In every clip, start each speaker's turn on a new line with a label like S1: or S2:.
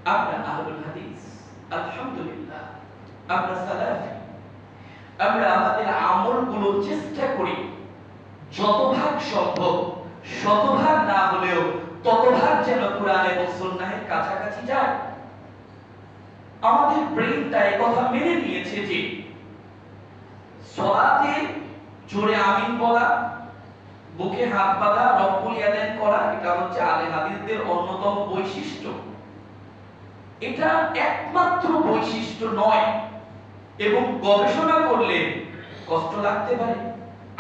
S1: আমরা আহলুল হাদিস, আলহামদুলিল্লাহ আমরা সালাফি। আমরা আমাদের আমলগুলো চেষ্টা করি যতভাগ সম্ভব, শতভাগ না হলেও ততভাগ যেন কোরআন এবং সুন্নাহের কাছাকাছি যায়। আমাদের ব্রেইনটা এই কথা মেনে নিয়েছে যে সালাতে জোরে আমিন বলা, বুকে হাত বাঁধা, রব্বুল ইয়াদাইন করা, এটা হচ্ছে আলে হাদিসদের অন্যতম বৈশিষ্ট্য। এটা একমাত্র বৈশিষ্ট্য নয়, এবং গবেষণা করলে কষ্ট লাগতে পারে।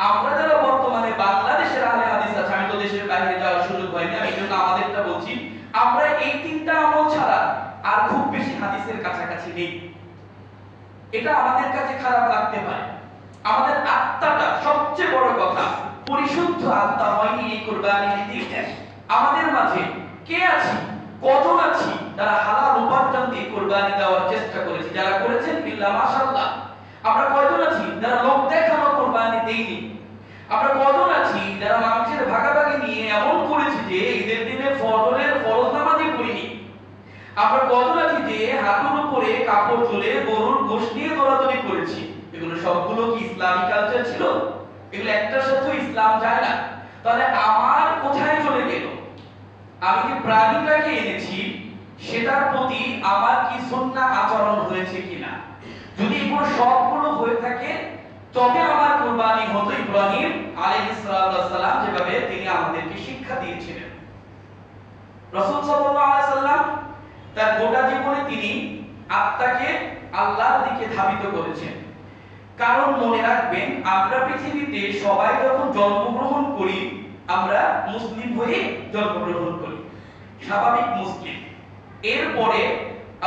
S1: আমরা যারা বর্তমানে বাংলাদেশের আলে হাদিস আছে, আমি তো দেশের বাইরে যাওয়ার সুযোগ হয়নি, আমি জন্য আমাদেরটা বলছি, আমরা এই তিনটা আমল ছাড়া আর খুব বেশি হাদিসের কাছাকাছি নেই। এটা আমাদের কাছে খারাপ লাগতে পারে। আমাদের আত্মাটা, সবচেয়ে বড় কথা, পরিশুদ্ধ আত্মা হয়নি এই কুরবানি দিতে। আমাদের মাঝে কে আছি, কজন আছি যারা হালাল উপার্জন দিয়ে কুরবানি দেওয়ার চেষ্টা করেছি? যারা করেছেন বিল্লাহ মাশাআল্লাহ। আমরা কয়জন আছি যারা লোক দেখানো কুরবানি দেইনি? আমরা কয়জন আছি যারা মানুষের ভাগাভাগি নিয়ে এমন করেছি যে ঈদের দিনে ফজরের ফরজ নামাজই পড়িনি? আমরা কয়জন আছি যে হাতের উপরে কাপড় তুলে গরুর গোশত নিয়ে দৌড়াদৌড়ি করেছি? এগুলো সবগুলো কি ইসলামিক কালচার ছিল? এগুলো একটার সাথে ইসলাম যায় না। তাহলে আমার কোথায় চলে গেল? আমি যে প্রাণীটাকে এনেছি সেটার প্রতি আমার কি সুন্নাহ আচরণ হয়েছে কিনা? যদি এগুলো সবগুলো হয়ে থাকে তবে আমার কুরবানি হতো ইব্রাহিম আলাইহিস সালাম যেভাবে তিনি আমাদেরকে শিক্ষা দিয়েছিলেন। রাসূল সাল্লাল্লাহু আলাইহি সাল্লাম তার গোটা জীবনে তিনি আত্মাকে আল্লাহর দিকে ধাবিত করেছেন। কারণ মনে রাখবেন, আমরা পৃথিবীতে সবাই যখন জন্মগ্রহণ করি আমরা মুসলিম হয়ে জন্মগ্রহণ করি, স্বাভাবিক মুসলিম। এরপরে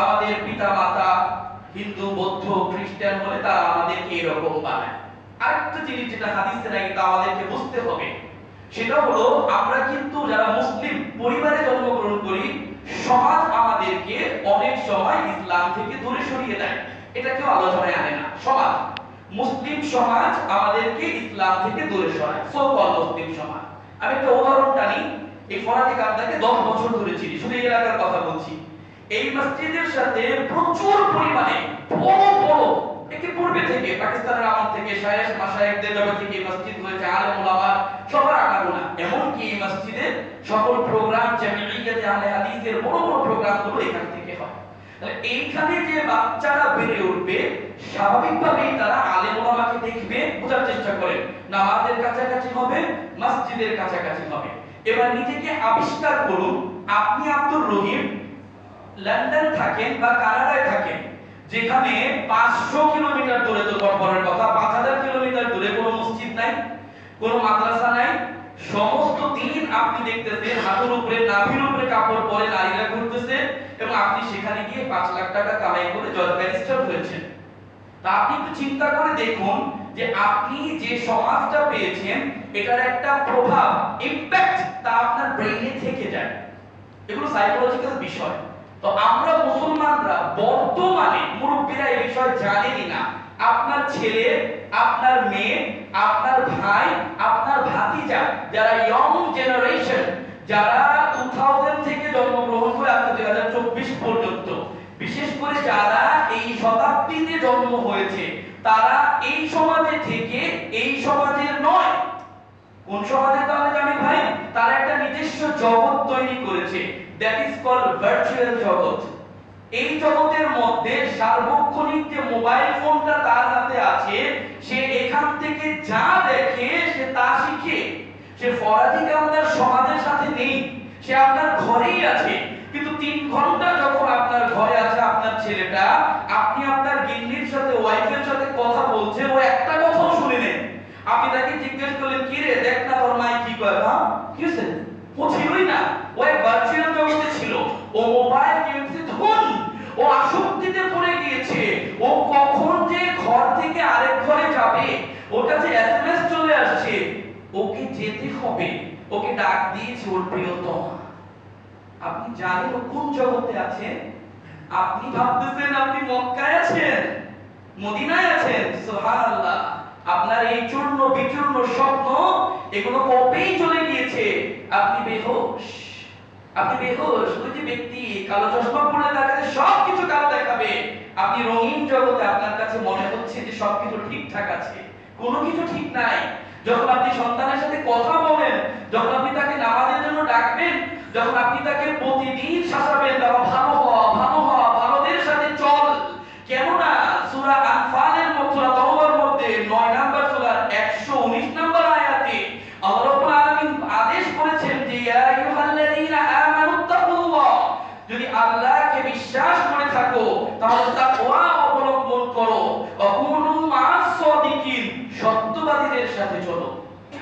S1: আমাদের পিতা মাতা হিন্দু, বৌদ্ধ, খ্রিস্টান হলে তারা আমাদেরকে এরকম বানায়। আরেকটা জিনিস যেটা হাদিসে নাই তা আমাদেরকে বুঝতে হবে, সেটা হলো আমরা কিন্তু যারা মুসলিম পরিবারে জন্মগ্রহণ করি, সমাজ আমাদেরকে অনেক সময় ইসলাম থেকে দূরে সরিয়ে দেয়। এটা কেউ আলোচনায় আনে না। সমাজ, মুসলিম সমাজ আমাদেরকে ইসলাম থেকে দূরে সরায়, সো-কল মুসলিম সমাজ। আমি একটা উদাহরণ টানি। এই ফরাজি কান্দাকে 10 বছর ধরে চিনি, শুধু এই এলাকার কথা বলছি। এই মসজিদের সাথে প্রচুর পরিমাণে বড় বড়, একে পূর্বে থেকে পাকিস্তানের আমল থেকে শায়েখ মাশায়েখদের জগৎ থেকে মসজিদ হয়েছে, আলেম ওলামা সবার আনাগোনা। এমনকি এই মসজিদের সকল প্রোগ্রাম, জামিয়াতে আহলে হাদিসের বড় বড় প্রোগ্রামগুলো এখান থেকে হয়। তাহলে এইখানে যে বাচ্চারা বেড়ে উঠবে, স্বাভাবিকভাবেই তারা আলেম ওলামাকে দেখবে, বোঝার চেষ্টা করে, নামাজের কাছাকাছি হবে, মসজিদের কাছাকাছি হবে। এবার নিজেকে আবিষ্কার করুন, আপনি আব্দুর রহিম লন্ডন থাকেন বা কানাডায় থাকেন, যেখানে 500 কিলোমিটার দূরে, তো পরের কথা 5000 কিলোমিটার দূরে কোনো মসজিদ নাই, কোনো মাদ্রাসা নাই। সমস্ত দিন আপনি দেখতেছেন হাতের উপরে, নাভির উপরে কাপড় পরে নারীরা ঘুরতেছে, এবং আপনি সেখানে গিয়ে 5 লাখ টাকা কামাই করে জজ ব্যারিস্টার হয়েছেন। তা আপনি একটু চিন্তা করে দেখুন যে আপনি যে সমাজটা পেয়েছেন এটার একটা প্রভাব, ইমপ্যাক্ট, তা আপনার ব্রেইনে থেকে যায়। এগুলো সাইকোলজিক্যাল বিষয়। তো আমরা মুসলমানরা বর্তমানে মুরব্বীরা এই বিষয় জানেনই না। আপনার ছেলে, আপনার মেয়ে, আপনার ভাই, আপনার ভাতিজা, যারা ইয়ং জেনারেশন, যারা 2000 থেকে জন্মগ্রহণ করে আপনার 2024 পর্যন্ত, বিশেষ করে যারা এই শতাব্দীতে জন্ম হয়েছে, তারা এই সমাজে থেকে এই সমাজের নয়। কোন সমাজে তাহলে জানি ভাই? তারা একটা নিজস্ব জগৎ তৈরি করেছে, দ্যাট ইজ কল্ড ভার্চুয়াল জগৎ। এই জগতের মধ্যে সার্বক্ষণিক যে মোবাইল ফোনটা তার হাতে আছে, সে এখান থেকে যা দেখে সে তা শিখে। সে ফরাজি কান্দার সমাজের সাথে নেই, সে আপনার ঘরেই আছে। কিন্তু 3 ঘন্টা যখন আপনার ঘরে আছে আপনার ছেলেটা, আপনি আপনার গিন্নির সাথে, ওয়াইফের সাথে কথা বলছেন, ও একটা কথাও শুনে নেন। আপনি তাকে জিজ্ঞেস করলেন, কি রে দেখ না তোর মাই কি কয়? হ্যাঁ কি হয়েছে? ও ছিলই না, ও এক ভার্চুয়াল জগতে ছিল। ও মোবাইল গেমসে ধন, ও আসক্তিতে পড়ে গিয়েছে। ও কখন যে ঘর থেকে আরেক ঘরে যাবে, ওর কাছে এসএমএস চলে আসছে, ওকে যেতে হবে। ওকে ডাক দিয়েছে ওর প্রিয়তমা। আপনি জানেন ও কোন জগতে আছে? আপনি ভাবতেছেন আপনি মক্কায় আছেন, মদিনায় আছেন। সুবহানাল্লাহ। আপনার এই চূর্ণ বিচূর্ণ স্বপ্ন, এগুলো কবেই চলে গিয়েছে। আপনি বেহুশ, আপনি বেহুশ। ওই যে ব্যক্তি কালো চশমা পরে থাকে জগতে আপনার কাছে মনে হচ্ছে যে সবকিছু ঠিকঠাক আছে, কোনো কিছু ঠিক নাই। যখন আপনি সন্তানের সাথে কথা বলেন, যখন আপনি তাকে নামাজের জন্য ডাকবেন, যখন আপনি তাকে প্রতিদিন শাসাবেন, বাবা ভালো হ, ভালো হ, ভালোদের সাথে চল। কেননা সূরা আনফালের সূরা তাওবার মধ্যে 9 নাম্বার সূরার 119 নাম্বার আয়াতে আল্লাহ রাব্বুল আলামিন আদেশ করেছেন যে ইয়া আইয়ুহাল্লাযীনা আমানুত্তাকুল্লাহ, যদি আল্লাহকে বিশ্বাস করে থাকো তাহলে